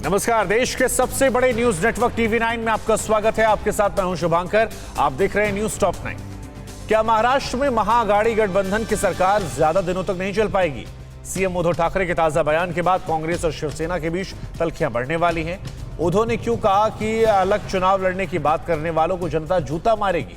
नमस्कार, देश के सबसे बड़े न्यूज नेटवर्क टीवी9 में आपका स्वागत है। आपके साथ मैं हूं शुभांकर। आप देख रहे हैं न्यूज टॉप 9। क्या महाराष्ट्र में महाअघाड़ी गठबंधन की सरकार ज्यादा दिनों तक नहीं चल पाएगी? सीएम उद्धव ठाकरे के ताजा बयान के बाद कांग्रेस और शिवसेना के बीच तल्खियां बढ़ने वाली हैं। उद्धव ने क्यों कहा कि अलग चुनाव लड़ने की बात करने वालों को जनता जूता मारेगी?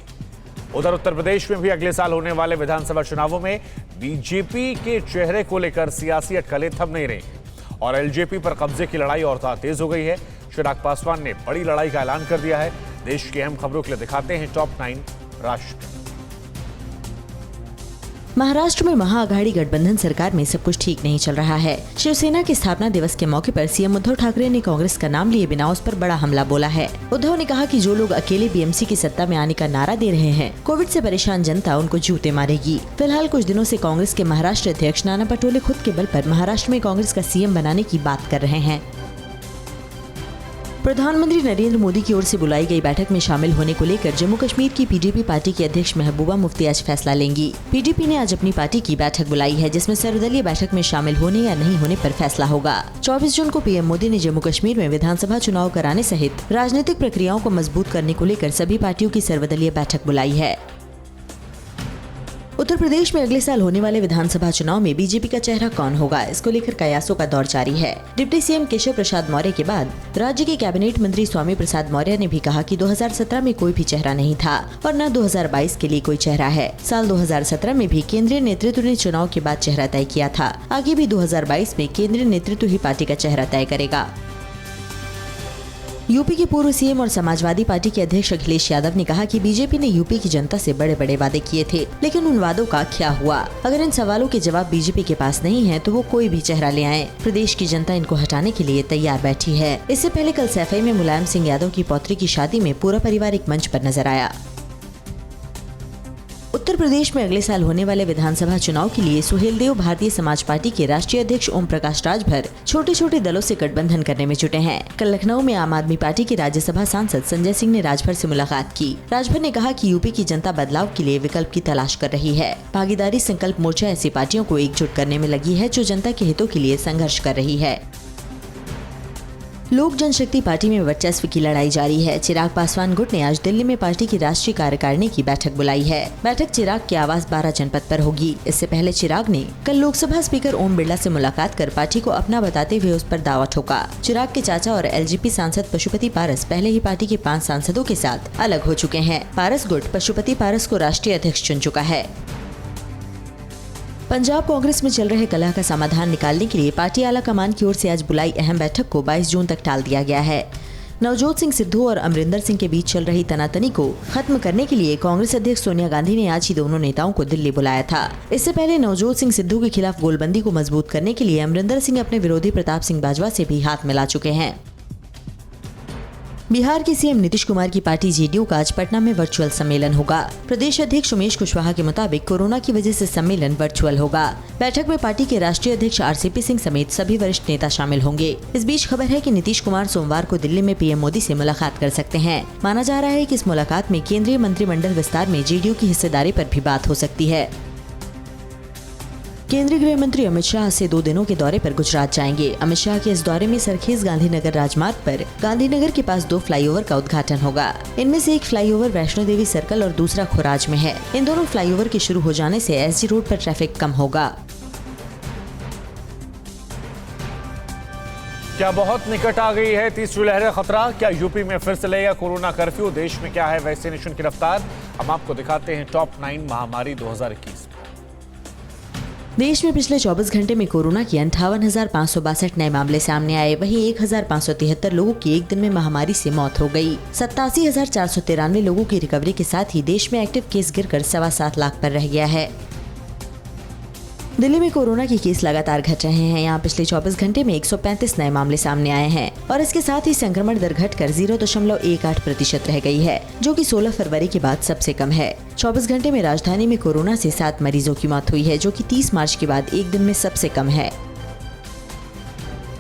उधर उत्तर प्रदेश में भी अगले साल होने वाले विधानसभा चुनावों में बीजेपी के चेहरे को लेकर सियासी अटकलें थम नहीं रही और एलजेपी पर कब्जे की लड़ाई और तेज हो गई है। चिराग पासवान ने बड़ी लड़ाई का ऐलान कर दिया है। देश की अहम खबरों के लिए दिखाते हैं टॉप 9 राष्ट्र। महाराष्ट्र में महाअघाड़ी गठबंधन सरकार में सब कुछ ठीक नहीं चल रहा है। शिवसेना के स्थापना दिवस के मौके पर सीएम उद्धव ठाकरे ने कांग्रेस का नाम लिए बिना उस पर बड़ा हमला बोला है। उद्धव ने कहा कि जो लोग अकेले बीएमसी की सत्ता में आने का नारा दे रहे हैं, कोविड से परेशान जनता उनको जूते मारेगी। फिलहाल कुछ दिनों से कांग्रेस के महाराष्ट्र अध्यक्ष नाना पटोले खुद के बल पर महाराष्ट्र में कांग्रेस का सीएम बनाने की बात कर रहे हैं। प्रधानमंत्री नरेंद्र मोदी की ओर से बुलाई गई बैठक में शामिल होने को लेकर जम्मू कश्मीर की पीडीपी पार्टी की अध्यक्ष महबूबा मुफ्ती आज फैसला लेंगी। पीडीपी ने आज अपनी पार्टी की बैठक बुलाई है, जिसमें सर्वदलीय बैठक में शामिल होने या नहीं होने पर फैसला होगा। 24 जून को पीएम मोदी ने जम्मू कश्मीर में विधानसभा चुनाव कराने सहित राजनीतिक प्रक्रियाओं को मजबूत करने को लेकर सभी पार्टियों की सर्वदलीय बैठक बुलाई है। उत्तर प्रदेश में अगले साल होने वाले विधानसभा चुनाव में बीजेपी का चेहरा कौन होगा, इसको लेकर कयासों का दौर जारी है। डिप्टी सीएम केशव प्रसाद मौर्य के बाद राज्य के कैबिनेट मंत्री स्वामी प्रसाद मौर्य ने भी कहा कि 2017 में कोई भी चेहरा नहीं था और न 2022 के लिए कोई चेहरा है। साल 2017 में भी केंद्रीय नेतृत्व ने चुनाव के बाद चेहरा तय किया था। आगे भी 2022 में केंद्रीय नेतृत्व ही पार्टी का चेहरा तय करेगा। यूपी के पूर्व सीएम और समाजवादी पार्टी के अध्यक्ष अखिलेश यादव ने कहा कि बीजेपी ने यूपी की जनता से बड़े बड़े वादे किए थे, लेकिन उन वादों का क्या हुआ? अगर इन सवालों के जवाब बीजेपी के पास नहीं है तो वो कोई भी चेहरा ले आए। प्रदेश की जनता इनको हटाने के लिए तैयार बैठी है। इससे पहले कल सैफई में मुलायम सिंह यादव की पौत्री की शादी में पूरा परिवार एक मंच पर नजर आया। उत्तर प्रदेश में अगले साल होने वाले विधानसभा चुनाव के लिए सुहेलदेव भारतीय समाज पार्टी के राष्ट्रीय अध्यक्ष ओम प्रकाश राजभर छोटे छोटे दलों से गठबंधन करने में जुटे हैं। कल लखनऊ में आम आदमी पार्टी के राज्यसभा सांसद संजय सिंह ने राजभर से मुलाकात की। राजभर ने कहा कि यूपी की जनता बदलाव के लिए विकल्प की तलाश कर रही है। भागीदारी संकल्प मोर्चा ऐसी पार्टियों को एकजुट करने में लगी है जो जनता के हितों के लिए संघर्ष कर रही है। लोक जनशक्ति पार्टी में वर्चस्व की लड़ाई जारी है। चिराग पासवान गुट ने आज दिल्ली में पार्टी की राष्ट्रीय कार्यकारिणी की बैठक बुलाई है। बैठक चिराग के आवास 12 जनपद पर होगी। इससे पहले चिराग ने कल लोकसभा स्पीकर ओम बिरला से मुलाकात कर पार्टी को अपना बताते हुए उस पर दावा ठोका। चिराग के चाचा और एलजेपी सांसद पशुपति पारस पहले ही पार्टी के 5 सांसदों के साथ अलग हो चुके हैं। पारस गुट पशुपति पारस को राष्ट्रीय अध्यक्ष चुन चुका है। पंजाब कांग्रेस में चल रहे कलह का समाधान निकालने के लिए पार्टी आला कमान की ओर से आज बुलाई अहम बैठक को 22 जून तक टाल दिया गया है। नवजोत सिंह सिद्धू और अमरिंदर सिंह के बीच चल रही तनातनी को खत्म करने के लिए कांग्रेस अध्यक्ष सोनिया गांधी ने आज ही दोनों नेताओं को दिल्ली बुलाया था। इससे पहले नवजोत सिंह सिद्धू के खिलाफ गोलबंदी को मजबूत करने के लिए अमरिंदर सिंह अपने विरोधी प्रताप सिंह बाजवा से भी हाथ मिला चुके हैं। बिहार के सीएम नीतीश कुमार की पार्टी जेडीयू का आज पटना में वर्चुअल सम्मेलन होगा। प्रदेश अध्यक्ष उमेश कुशवाहा के मुताबिक कोरोना की वजह से सम्मेलन वर्चुअल होगा। बैठक में पार्टी के राष्ट्रीय अध्यक्ष आरसीपी सिंह समेत सभी वरिष्ठ नेता शामिल होंगे। इस बीच खबर है कि नीतीश कुमार सोमवार को दिल्ली में पीएम मोदी से मुलाकात कर सकते हैं। माना जा रहा है कि इस मुलाकात में केंद्रीय मंत्रिमंडल विस्तार में जेडीयू की हिस्सेदारी पर भी बात हो सकती है। केंद्रीय गृह मंत्री अमित शाह से 2 दिनों के दौरे पर गुजरात जाएंगे। अमित शाह के इस दौरे में सरखेज गांधीनगर राजमार्ग पर गांधीनगर के पास 2 फ्लाईओवर का उद्घाटन होगा। इनमें से एक फ्लाईओवर वैष्णो देवी सर्कल और दूसरा खुराज में है। इन दोनों फ्लाईओवर के शुरू हो जाने से एसजी रोड पर ट्रैफिक कम होगा। क्या बहुत निकट आ गई है तीसरी लहर खतरा? क्या यूपी में फिर से लगेगा कोरोना कर्फ्यू? देश में क्या है वैक्सीनेशन की रफ्तार? हम आपको दिखाते हैं टॉप 9 महामारी 2021। देश में पिछले 24 घंटे में कोरोना के 58,562 नए मामले सामने आए। वहीं 1,573 लोगों की एक दिन में महामारी से मौत हो गई। 87,493 लोगों की रिकवरी के साथ ही देश में एक्टिव केस गिरकर 7.25 लाख पर रह गया है। दिल्ली में कोरोना के केस लगातार घट रहे हैं। यहाँ पिछले 24 घंटे में 135 नए मामले सामने आए हैं और इसके साथ ही संक्रमण दर घटकर 0.18% रह गई है, जो कि 16 फरवरी के बाद सबसे कम है। 24 घंटे में राजधानी में कोरोना से 7 मरीजों की मौत हुई है, जो कि 30 मार्च के बाद एक दिन में सबसे कम है।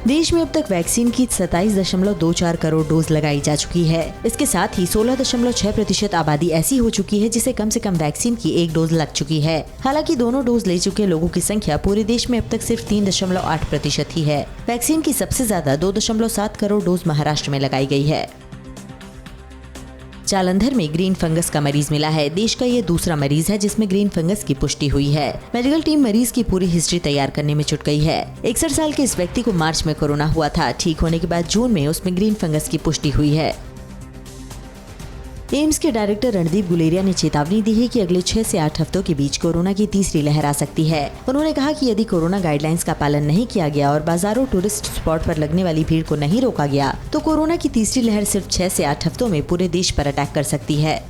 देश में अब तक वैक्सीन की 27.24 करोड़ डोज लगाई जा चुकी है। इसके साथ ही 16.6% आबादी ऐसी हो चुकी है जिसे कम से कम वैक्सीन की एक डोज लग चुकी है। हालांकि दोनों डोज ले चुके लोगों की संख्या पूरे देश में अब तक सिर्फ 3.8% ही है। वैक्सीन की सबसे ज्यादा 2.7 करोड़ डोज महाराष्ट्र में लगाई गई है। जालंधर में ग्रीन फंगस का मरीज मिला है। देश का ये दूसरा मरीज है जिसमें ग्रीन फंगस की पुष्टि हुई है। मेडिकल टीम मरीज की पूरी हिस्ट्री तैयार करने में जुट गई है। 61 साल के इस व्यक्ति को मार्च में कोरोना हुआ था। ठीक होने के बाद जून में उसमें ग्रीन फंगस की पुष्टि हुई है। एम्स के डायरेक्टर रणदीप गुलेरिया ने चेतावनी दी है कि अगले 6 से 8 हफ्तों के बीच कोरोना की तीसरी लहर आ सकती है। उन्होंने कहा कि यदि कोरोना गाइडलाइंस का पालन नहीं किया गया और बाजारों, टूरिस्ट स्पॉट पर लगने वाली भीड़ को नहीं रोका गया तो कोरोना की तीसरी लहर सिर्फ 6 से 8 हफ्तों में पूरे देश पर अटैक कर सकती है।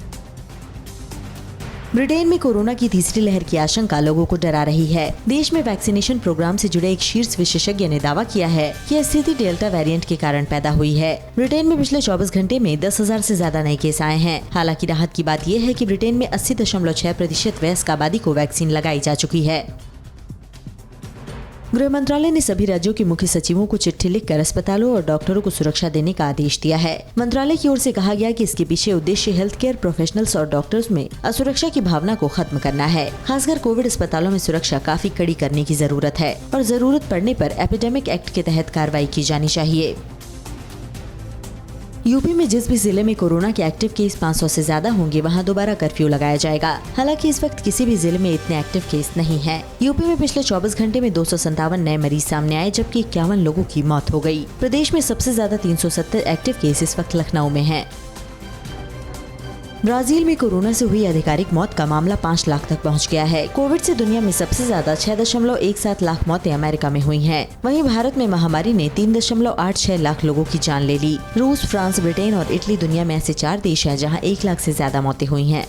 ब्रिटेन में कोरोना की तीसरी लहर की आशंका लोगों को डरा रही है। देश में वैक्सीनेशन प्रोग्राम से जुड़े एक शीर्ष विशेषज्ञ ने दावा किया है कि यह स्थिति डेल्टा वेरिएंट के कारण पैदा हुई है। ब्रिटेन में पिछले 24 घंटे में 10,000 से ज्यादा नए केस आए हैं। हालांकि राहत की बात यह है कि ब्रिटेन में 80.6% वयस्क आबादी को वैक्सीन लगाई जा चुकी है। गृह मंत्रालय ने सभी राज्यों के मुख्य सचिवों को चिट्ठी लिखकर अस्पतालों और डॉक्टरों को सुरक्षा देने का आदेश दिया है। मंत्रालय की ओर से कहा गया कि इसके पीछे उद्देश्य हेल्थ केयर प्रोफेशनल्स और डॉक्टर्स में असुरक्षा की भावना को खत्म करना है। खासकर कोविड अस्पतालों में सुरक्षा काफी कड़ी करने की जरूरत है और जरूरत पड़ने पर एपिडेमिक एक्ट के तहत कार्रवाई की जानी चाहिए। यूपी में जिस भी जिले में कोरोना के एक्टिव केस 500 से ज्यादा होंगे वहां दोबारा कर्फ्यू लगाया जाएगा। हालांकि इस वक्त किसी भी जिले में इतने एक्टिव केस नहीं है। यूपी में पिछले 24 घंटे में 257 नए मरीज सामने आए जबकि 51 लोगों की मौत हो गई। प्रदेश में सबसे ज्यादा 370 एक्टिव केस इस वक्त लखनऊ में हैं। ब्राजील में कोरोना से हुई आधिकारिक मौत का मामला 5 लाख तक पहुंच गया है। कोविड से दुनिया में सबसे ज्यादा 6.17 लाख मौतें अमेरिका में हुई हैं। वहीं भारत में महामारी ने 3.86 लाख लोगों की जान ले ली। रूस, फ्रांस, ब्रिटेन और इटली दुनिया में ऐसे 4 देश हैं जहां 1 लाख से ज्यादा मौतें हुई हैं।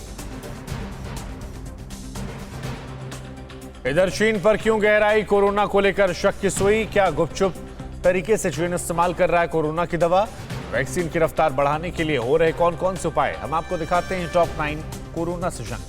इधर चीन पर क्यों गहराई? कोरोना को लेकर शक की सुई। क्या गुपचुप तरीके से चीन इस्तेमाल कर रहा है कोरोना की दवा? वैक्सीन की रफ्तार बढ़ाने के लिए हो रहे कौन कौन से उपाय, हम आपको दिखाते हैं टॉप 9 कोरोना से जंग।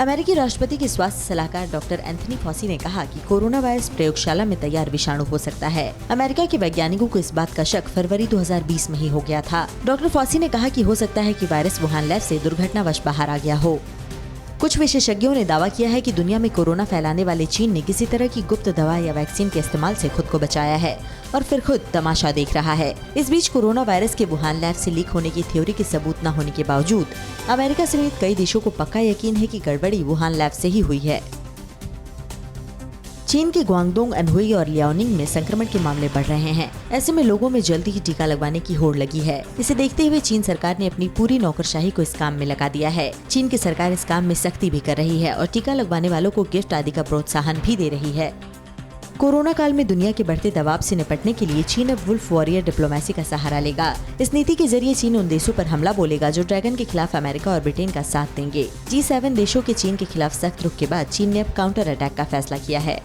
अमेरिकी राष्ट्रपति के स्वास्थ्य सलाहकार डॉक्टर एंथनी फॉसी ने कहा कि कोरोना वायरस प्रयोगशाला में तैयार विषाणु हो सकता है। अमेरिका के वैज्ञानिकों को इस बात का शक फरवरी 2020 में ही हो गया था। डॉक्टर फॉसी ने कहा कि हो सकता है कि वायरस वुहान लैब से दुर्घटनावश बाहर आ गया हो। कुछ विशेषज्ञों ने दावा किया है कि दुनिया में कोरोना फैलाने वाले चीन ने किसी तरह की गुप्त दवा या वैक्सीन के इस्तेमाल से खुद को बचाया है और फिर खुद तमाशा देख रहा है। इस बीच कोरोना वायरस के वुहान लैब से लीक होने की थ्योरी के सबूत न होने के बावजूद अमेरिका समेत कई देशों को पक्का यकीन है कि गड़बड़ी वुहान लैब से ही हुई है। चीन के ग्वांगडोंग, अनहुई और लियाओनिंग में संक्रमण के मामले बढ़ रहे हैं। ऐसे में लोगों में जल्दी ही टीका लगवाने की होड़ लगी है। इसे देखते हुए चीन सरकार ने अपनी पूरी नौकरशाही को इस काम में लगा दिया है। चीन की सरकार इस काम में सख्ती भी कर रही है और टीका लगवाने वालों को गिफ्ट आदि का प्रोत्साहन भी दे रही है। कोरोना काल में दुनिया के बढ़ते दबाव से निपटने के लिए चीन अब वुल्फ वॉरियर डिप्लोमेसी का सहारा लेगा। इस नीति के जरिए चीन उन देशों पर हमला बोलेगा जो ड्रैगन के खिलाफ अमेरिका और ब्रिटेन का साथ देंगे। G7 देशों के चीन के खिलाफ सख्त रुख के बाद चीन ने अब काउंटर अटैक का फैसला किया है।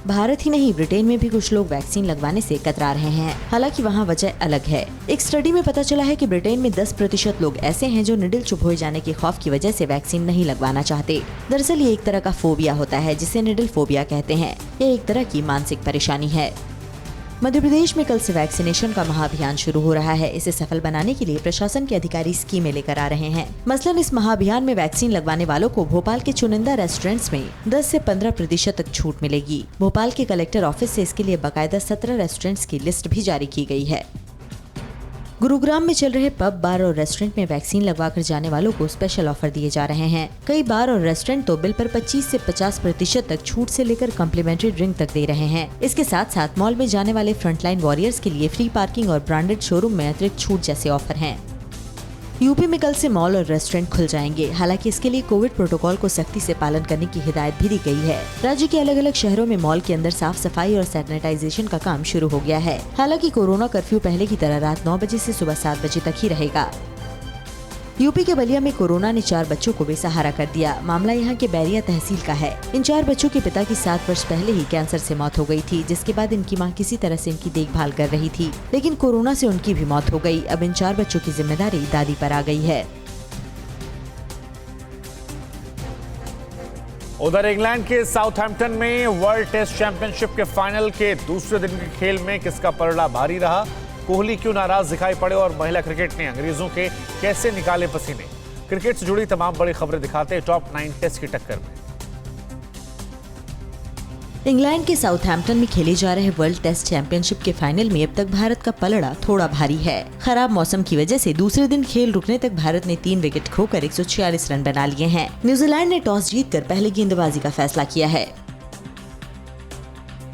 भारत ही नहीं, ब्रिटेन में भी कुछ लोग वैक्सीन लगवाने से कतरा रहे हैं। हालांकि वहां वजह अलग है। एक स्टडी में पता चला है कि ब्रिटेन में 10% लोग ऐसे हैं जो निडल चुप हो जाने के खौफ की वजह से वैक्सीन नहीं लगवाना चाहते। दरअसल ये एक तरह का फोबिया होता है जिसे निडल फोबिया कहते हैं। यह एक तरह की मानसिक परेशानी है। मध्य प्रदेश में कल से वैक्सीनेशन का महाअभियान शुरू हो रहा है। इसे सफल बनाने के लिए प्रशासन के अधिकारी स्कीमें लेकर आ रहे हैं। मसलन इस महाअभियान में वैक्सीन लगवाने वालों को भोपाल के चुनिंदा रेस्टोरेंट्स में 10 से 15% तक छूट मिलेगी। भोपाल के कलेक्टर ऑफिस से इसके लिए बाकायदा 17 रेस्टोरेंट्स की लिस्ट भी जारी की गई है। गुरुग्राम में चल रहे पब, बार और रेस्टोरेंट में वैक्सीन लगवाकर जाने वालों को स्पेशल ऑफर दिए जा रहे हैं। कई बार और रेस्टोरेंट तो बिल पर 25 से 50% तक छूट से लेकर कम्प्लीमेंट्री ड्रिंक तक दे रहे हैं। इसके साथ साथ मॉल में जाने वाले फ्रंटलाइन वॉरियर्स के लिए फ्री पार्किंग और ब्रांडेड शोरूम में अतिरिक्त छूट जैसे ऑफर हैं। यूपी में कल से मॉल और रेस्टोरेंट खुल जाएंगे। हालांकि इसके लिए कोविड प्रोटोकॉल को सख्ती से पालन करने की हिदायत भी दी गई है। राज्य के अलग अलग शहरों में मॉल के अंदर साफ सफाई और सैनिटाइजेशन का काम शुरू हो गया है। हालांकि कोरोना कर्फ्यू पहले की तरह रात 9 बजे से सुबह 7 बजे तक ही रहेगा। यूपी के बलिया में कोरोना ने 4 बच्चों को बेसहारा कर दिया। मामला यहाँ के बैरिया तहसील का है। इन 4 बच्चों के पिता की 7 वर्ष पहले ही कैंसर से मौत हो गई थी, जिसके बाद इनकी मां किसी तरह से इनकी देखभाल कर रही थी, लेकिन कोरोना से उनकी भी मौत हो गई। अब इन 4 बच्चों की जिम्मेदारी दादी पर आ गई है। उधर इंग्लैंड के साउथहैम्पटन में वर्ल्ड टेस्ट चैंपियनशिप के फाइनल के दूसरे दिन के खेल में किसका पलड़ा भारी रहा, कोहली क्यों नाराज दिखाई पड़े और महिला क्रिकेट ने अंग्रेजों के कैसे निकाले पसीने। क्रिकेट से जुड़ी तमाम बड़ी खबरें दिखाते हैं टॉप 9 टेस्ट की टक्कर में। इंग्लैंड के साउथहैम्पटन में खेले जा रहे वर्ल्ड टेस्ट चैंपियनशिप के फाइनल में अब तक भारत का पलड़ा थोड़ा भारी है। खराब मौसम की वजह से दूसरे दिन खेल रुकने तक भारत ने 3 विकेट खोकर 146 रन बना लिए हैं। न्यूजीलैंड ने टॉस जीतकर पहले गेंदबाजी का फैसला किया है।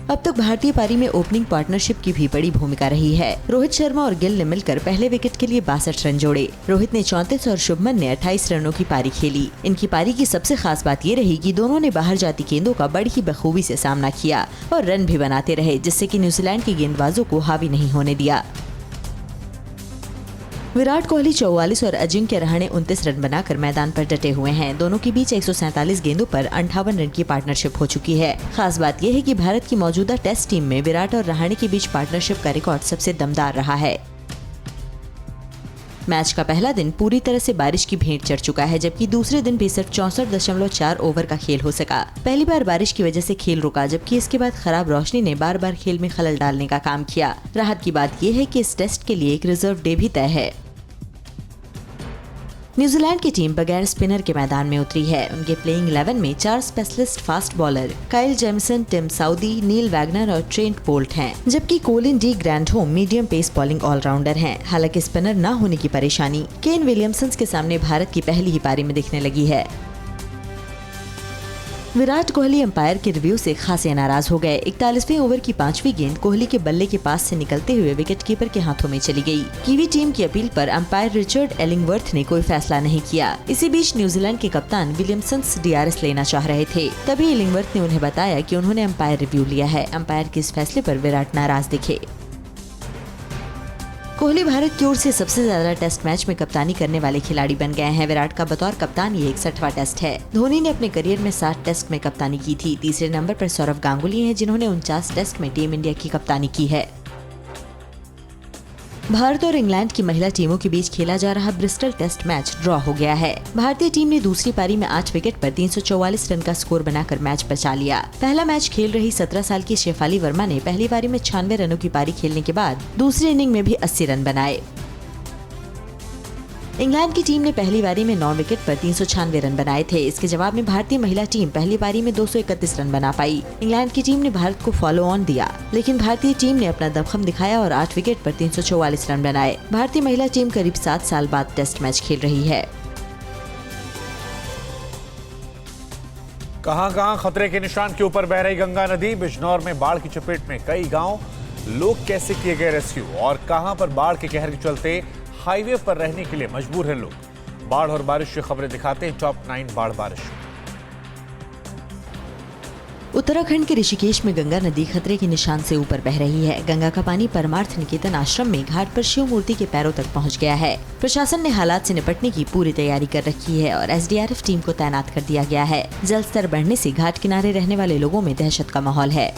अब तक भारतीय पारी में ओपनिंग पार्टनरशिप की भी बड़ी भूमिका रही है। रोहित शर्मा और गिल ने मिलकर पहले विकेट के लिए 62 रन जोड़े। रोहित ने 34 और शुभमन ने 28 रनों की पारी खेली। इनकी पारी की सबसे खास बात ये रही कि दोनों ने बाहर जाती गेंदों का बड़ी ही बखूबी से सामना किया और रन भी बनाते रहे, जिससे कि न्यूजीलैंड के गेंदबाजों को हावी नहीं होने दिया। विराट कोहली 44 और अजिंक्य रहाणे 29 रन बनाकर मैदान पर डटे हुए हैं। दोनों के बीच 147 गेंदों पर 58 रन की पार्टनरशिप हो चुकी है। खास बात यह है कि भारत की मौजूदा टेस्ट टीम में विराट और रहाणे के बीच पार्टनरशिप का रिकॉर्ड सबसे दमदार रहा है। मैच का पहला दिन पूरी तरह से बारिश की भेंट चढ़ चुका है, जबकि दूसरे दिन भी सिर्फ 64.4 ओवर का खेल हो सका। पहली बार बारिश की वजह से खेल रुका, जबकि इसके बाद खराब रोशनी ने बार बार खेल में खलल डालने का काम किया। राहत की बात यह है कि इस टेस्ट के लिए एक रिजर्व डे भी तय है। न्यूजीलैंड की टीम बगैर स्पिनर के मैदान में उतरी है। उनके प्लेइंग 11 में 4 specialist fast bowler Kyle Jamieson, Tim Southee, Neil Wagner और ट्रेंट बोल्ट हैं, जबकि Colin de Grandhomme medium pace bowling all-rounder हैं। हालांकि स्पिनर न होने की परेशानी केन विलियमसन के सामने भारत की पहली ही पारी में दिखने लगी है। विराट कोहली अंपायर के रिव्यू से खासे नाराज हो गए। 41वें ओवर की 5वीं गेंद कोहली के बल्ले के पास से निकलते हुए विकेटकीपर के हाथों में चली गई। कीवी टीम की अपील पर अंपायर रिचर्ड एलिंगवर्थ ने कोई फैसला नहीं किया। इसी बीच न्यूजीलैंड के कप्तान विलियमसन DRS लेना चाह रहे थे। तभी एलिंगवर्थ ने उन्हें बताया कि उन्होंने अंपायर रिव्यू लिया है। अंपायर के इस फैसले पर विराट नाराज दिखे। कोहली भारत की ओर से सबसे ज्यादा टेस्ट मैच में कप्तानी करने वाले खिलाड़ी बन गए हैं। विराट का बतौर कप्तान ये 61वां टेस्ट है। धोनी ने अपने करियर में 60 टेस्ट में कप्तानी की थी। तीसरे नंबर पर सौरव गांगुली हैं, जिन्होंने 49 टेस्ट में टीम इंडिया की कप्तानी की है। भारत और इंग्लैंड की महिला टीमों के बीच खेला जा रहा ब्रिस्टल टेस्ट मैच ड्रॉ हो गया है। भारतीय टीम ने दूसरी पारी में 8 विकेट पर 344 रन का स्कोर बनाकर मैच बचा लिया। पहला मैच खेल रही 17 साल की शेफाली वर्मा ने पहली पारी में 96 रनों की पारी खेलने के बाद दूसरी इनिंग में भी 80 रन बनाए। इंग्लैंड की टीम ने पहली पारी में 9 विकेट पर 396 रन बनाए थे। इसके जवाब में भारतीय महिला टीम पहली पारी में 231 रन बना पाई। इंग्लैंड की टीम ने भारत को फॉलो ऑन दिया, लेकिन भारतीय टीम ने अपना दमखम दिखाया और 8 विकेट पर 344 रन बनाए। भारतीय महिला टीम करीब 7 साल बाद टेस्ट मैच खेल रही है। कहां खतरे के निशान के ऊपर बह रही गंगा नदी। बिजनौर में बाढ़ की चपेट में कई गांव, लोग कैसे किए गए रेस्क्यू और कहां पर बाढ़ के कहर के चलते हाईवे पर रहने के लिए मजबूर हैं लोग। बाढ़ और बारिश की खबरें दिखाते हैं टॉप 9 बाढ़ बारिश। उत्तराखंड के ऋषिकेश में गंगा नदी खतरे के निशान से ऊपर बह रही है। गंगा का पानी परमार्थ निकेतन आश्रम में घाट पर शिव मूर्ति के पैरों तक पहुंच गया है। प्रशासन ने हालात से निपटने की पूरी तैयारी कर रखी है और SDRF टीम को तैनात कर दिया गया है। जल स्तर बढ़ने से घाट किनारे रहने वाले लोगों में दहशत का माहौल है।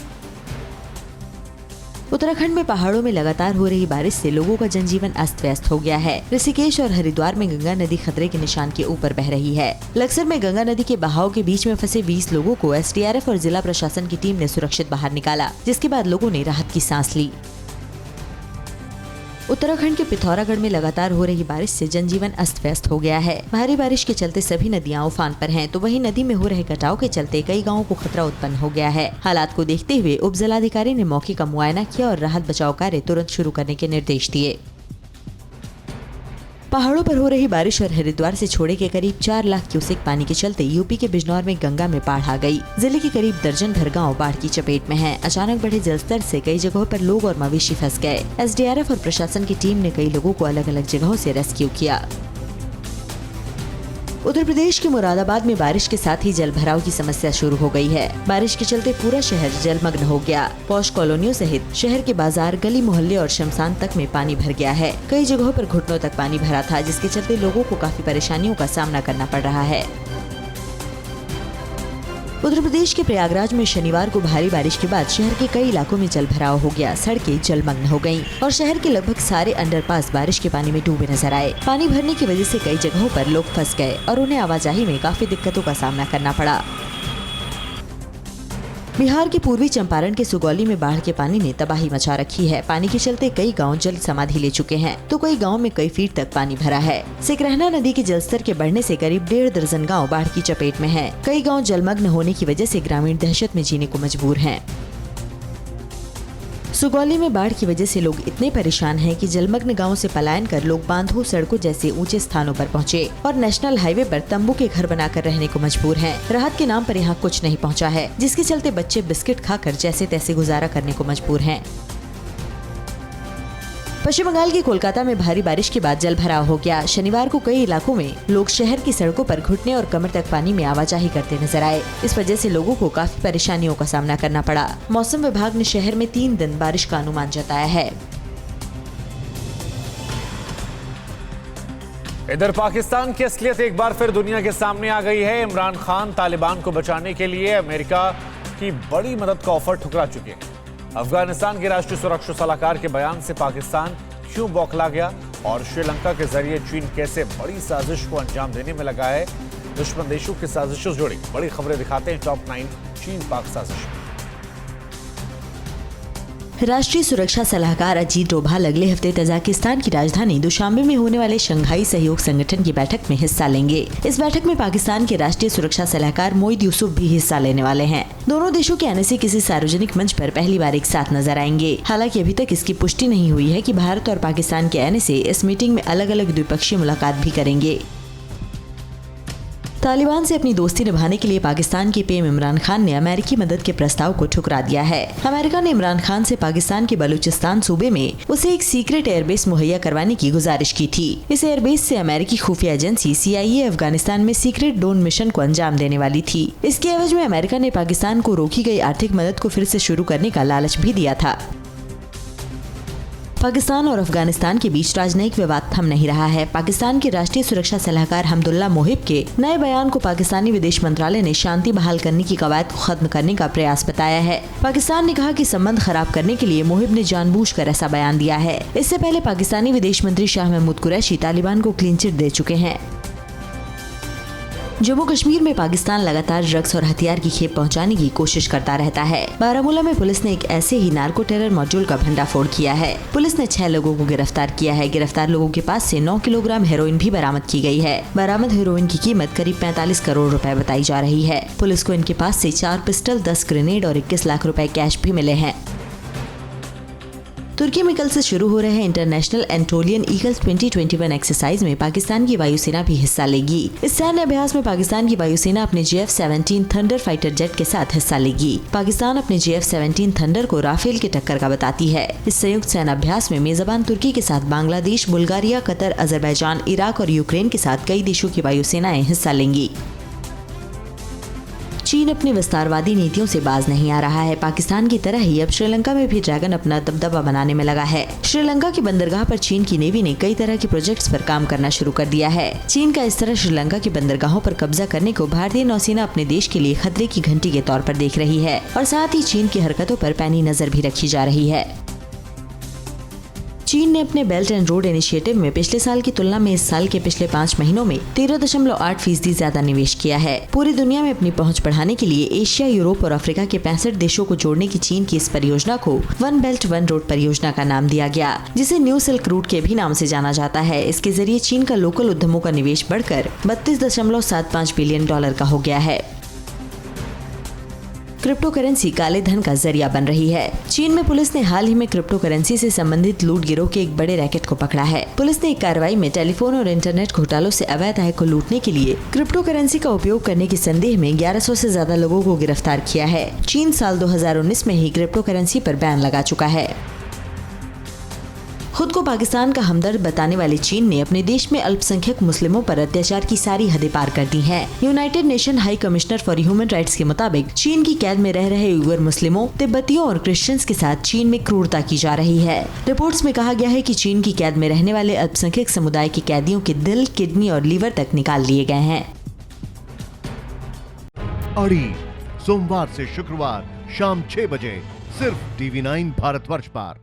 उत्तराखंड में पहाड़ों में लगातार हो रही बारिश से लोगों का जनजीवन अस्त व्यस्त हो गया है। ऋषिकेश और हरिद्वार में गंगा नदी खतरे के निशान के ऊपर बह रही है। लक्सर में गंगा नदी के बहाव के बीच में फंसे 20 लोगों को SDRF और जिला प्रशासन की टीम ने सुरक्षित बाहर निकाला, जिसके बाद लोगों ने राहत की सांस ली। उत्तराखंड के पिथौरागढ़ में लगातार हो रही बारिश से जनजीवन अस्त व्यस्त हो गया है। भारी बारिश के चलते सभी नदियां उफान पर हैं, तो वहीं नदी में हो रहे कटाव के चलते कई गांवों को खतरा उत्पन्न हो गया है। हालात को देखते हुए उप जिलाधिकारी ने मौके का मुआयना किया और राहत बचाव कार्य तुरंत शुरू करने के निर्देश दिए। पहाड़ों पर हो रही बारिश और हरिद्वार से छोड़े के करीब 4 लाख क्यूसेक पानी के चलते यूपी के बिजनौर में गंगा में बाढ़ आ गई। जिले के करीब दर्जन भर गाँव बाढ़ की चपेट में हैं। अचानक बढ़े जलस्तर से कई जगहों पर लोग और मवेशी फंस गए। SDRF और प्रशासन की टीम ने कई लोगों को अलग अलग जगहों से रेस्क्यू किया। उत्तर प्रदेश के मुरादाबाद में बारिश के साथ ही जल भराव की समस्या शुरू हो गई है। बारिश के चलते पूरा शहर जलमग्न हो गया। पौष कॉलोनियों सहित शहर के बाजार, गली मोहल्ले और शमशान तक में पानी भर गया है। कई जगहों पर घुटनों तक पानी भरा था, जिसके चलते लोगों को काफी परेशानियों का सामना करना पड़ रहा है। उत्तर प्रदेश के प्रयागराज में शनिवार को भारी बारिश के बाद शहर के कई इलाकों में जल भराव हो गया। सड़कें जलमग्न हो गईं और शहर के लगभग सारे अंडरपास बारिश के पानी में डूबे नजर आए। पानी भरने की वजह से कई जगहों पर लोग फंस गए और उन्हें आवाजाही में काफी दिक्कतों का सामना करना पड़ा। बिहार के पूर्वी चंपारण के सुगौली में बाढ़ के पानी ने तबाही मचा रखी है। पानी के चलते कई गांव जल समाधि ले चुके हैं, तो कई गांव में कई फीट तक पानी भरा है। सिकरहना नदी के जलस्तर के बढ़ने से करीब 1.5 दर्जन गांव बाढ़ की चपेट में हैं। कई गांव जलमग्न होने की वजह से ग्रामीण दहशत में जीने को मजबूर हैं। सुगौली में बाढ़ की वजह से लोग इतने परेशान हैं कि जलमग्न गांवों से पलायन कर लोग बांधों, सड़कों जैसे ऊंचे स्थानों पर पहुंचे और नेशनल हाईवे पर तंबू के घर बनाकर रहने को मजबूर हैं। राहत के नाम पर यहां कुछ नहीं पहुंचा है, जिसके चलते बच्चे बिस्किट खाकर जैसे तैसे गुजारा करने को मजबूर हैं। पश्चिम बंगाल के कोलकाता में भारी बारिश के बाद जल भराव हो गया। शनिवार को कई इलाकों में लोग शहर की सड़कों पर घुटने और कमर तक पानी में आवाजाही करते नजर आए। इस वजह से लोगों को काफी परेशानियों का सामना करना पड़ा। मौसम विभाग ने शहर में 3 दिन बारिश का अनुमान जताया है। इधर पाकिस्तान की असलियत एक बार फिर दुनिया के सामने आ गई है। इमरान खान तालिबान को बचाने के लिए अमेरिका की बड़ी मदद का ऑफर ठुकरा चुके हैं। अफगानिस्तान के राष्ट्रीय सुरक्षा सलाहकार के बयान से पाकिस्तान क्यों बौखला गया और श्रीलंका के जरिए चीन कैसे बड़ी साजिश को अंजाम देने में लगा है। दुश्मन देशों की साजिशों से जुड़ी बड़ी खबरें दिखाते हैं टॉप 9 चीन पाक साजिश। राष्ट्रीय सुरक्षा सलाहकार अजीत डोभाल अगले हफ्ते तजाकिस्तान की राजधानी दुशांबे में होने वाले शंघाई सहयोग संगठन की बैठक में हिस्सा लेंगे। इस बैठक में पाकिस्तान के राष्ट्रीय सुरक्षा सलाहकार मोईद यूसुफ भी हिस्सा लेने वाले हैं। दोनों देशों के आने से किसी सार्वजनिक मंच पर पहली बार एक साथ नजर आएंगे। हालांकि अभी तक इसकी पुष्टि नहीं हुई है कि भारत और पाकिस्तान के आने से इस मीटिंग में अलग अलग द्विपक्षीय मुलाकात भी करेंगे। तालिबान से अपनी दोस्ती निभाने के लिए पाकिस्तान के पीएम इमरान खान ने अमेरिकी मदद के प्रस्ताव को ठुकरा दिया है। अमेरिका ने इमरान खान से पाकिस्तान के बलूचिस्तान सूबे में उसे एक सीक्रेट एयरबेस मुहैया करवाने की गुजारिश की थी। इस एयरबेस से अमेरिकी खुफिया एजेंसी CIA अफगानिस्तान में सीक्रेट ड्रोन मिशन को अंजाम देने वाली थी। इसके एवज में अमेरिका ने पाकिस्तान को रोकी गई आर्थिक मदद को फिर से शुरू करने का लालच भी दिया था। पाकिस्तान और अफगानिस्तान के बीच राजनयिक विवाद थम नहीं रहा है। पाकिस्तान के राष्ट्रीय सुरक्षा सलाहकार हमदुल्ला मोहिब के नए बयान को पाकिस्तानी विदेश मंत्रालय ने शांति बहाल करने की कवायद को खत्म करने का प्रयास बताया है। पाकिस्तान ने कहा कि संबंध खराब करने के लिए मोहिब ने जानबूझकर ऐसा बयान दिया है। इससे पहले पाकिस्तानी विदेश मंत्री शाह महमूद कुरैशी तालिबान को क्लीन चिट दे चुके हैं। जम्मू कश्मीर में पाकिस्तान लगातार ड्रग्स और हथियार की खेप पहुंचाने की कोशिश करता रहता है। बारामूला में पुलिस ने एक ऐसे ही नार्को टेरर मॉड्यूल का भंडाफोड़ किया है। पुलिस ने 6 लोगों को गिरफ्तार किया है। गिरफ्तार लोगों के पास से 9 किलोग्राम हेरोइन भी बरामद की गई है। बरामद हेरोइन की कीमत करीब 45 करोड़ रुपए बताई जा रही है। पुलिस को इनके पास से 4 पिस्टल, 10 ग्रेनेड और 21 लाख रुपए कैश भी मिले हैं। तुर्की में कल से शुरू हो रहे इंटरनेशनल एंटोलियन ईगल 2021 एक्सरसाइज में पाकिस्तान की वायुसेना भी हिस्सा लेगी। इस सैन्य अभ्यास में पाकिस्तान की वायुसेना अपने JF-17 थंडर फाइटर जेट के साथ हिस्सा लेगी। पाकिस्तान अपने JF-17 थंडर को राफेल की टक्कर का बताती है। इस संयुक्त सैन्य अभ्यास में मेजबान तुर्की के साथ Bangladesh, Bulgaria, Qatar, Azerbaijan, Iraq और यूक्रेन के साथ कई देशों की वायुसेनाएं हिस्सा लेंगी। चीन अपनी विस्तारवादी नीतियों से बाज नहीं आ रहा है। पाकिस्तान की तरह ही अब श्रीलंका में भी ड्रैगन अपना दबदबा बनाने में लगा है। श्रीलंका की बंदरगाह पर चीन की नेवी ने कई तरह के प्रोजेक्ट्स पर काम करना शुरू कर दिया है। चीन का इस तरह श्रीलंका की बंदरगाहों पर कब्जा करने को भारतीय नौसेना अपने देश के लिए खतरे की घंटी के तौर पर देख रही है और साथ ही चीन की हरकतों पर पैनी नजर भी रखी जा रही है। चीन ने अपने बेल्ट एंड रोड इनिशिएटिव में पिछले साल की तुलना में इस साल के पिछले 5 महीनों में 13.8% ज्यादा निवेश किया है। पूरी दुनिया में अपनी पहुंच बढ़ाने के लिए एशिया, यूरोप और अफ्रीका के 65 देशों को जोड़ने की चीन की इस परियोजना को वन बेल्ट वन रोड परियोजना का नाम दिया गया, जिसे न्यू सिल्क रूट के भी नाम से जाना जाता है। इसके जरिए चीन का लोकल उद्यमों का निवेश बढ़कर $32.75 बिलियन का हो गया है। क्रिप्टो करेंसी काले धन का जरिया बन रही है। चीन में पुलिस ने हाल ही में क्रिप्टो करेंसी से संबंधित लूट गिरोह के एक बड़े रैकेट को पकड़ा है। पुलिस ने एक कार्रवाई में टेलीफोन और इंटरनेट घोटालों से अवैध आय को लूटने के लिए क्रिप्टो करेंसी का उपयोग करने के संदेह में 1100 से ज्यादा लोगों को गिरफ्तार किया है। चीन साल 2019 में ही क्रिप्टो करेंसी पर बैन लगा चुका है। खुद को पाकिस्तान का हमदर्द बताने वाले चीन ने अपने देश में अल्पसंख्यक मुस्लिमों पर अत्याचार की सारी हदें पार कर दी हैं। United nation high commissioner for human rights के मुताबिक चीन की कैद में रह रहे उइगर मुस्लिमों, तिब्बतियों और क्रिश्चियंस के साथ चीन में क्रूरता की जा रही है। रिपोर्ट्स में कहा गया है कि चीन की कैद में रहने वाले अल्पसंख्यक समुदाय के कैदियों के दिल, किडनी और लीवर तक निकाल लिए गए हैं। अड़ी सोमवार से शुक्रवार शाम 6 बजे सिर्फ TV9 भारतवर्ष पर।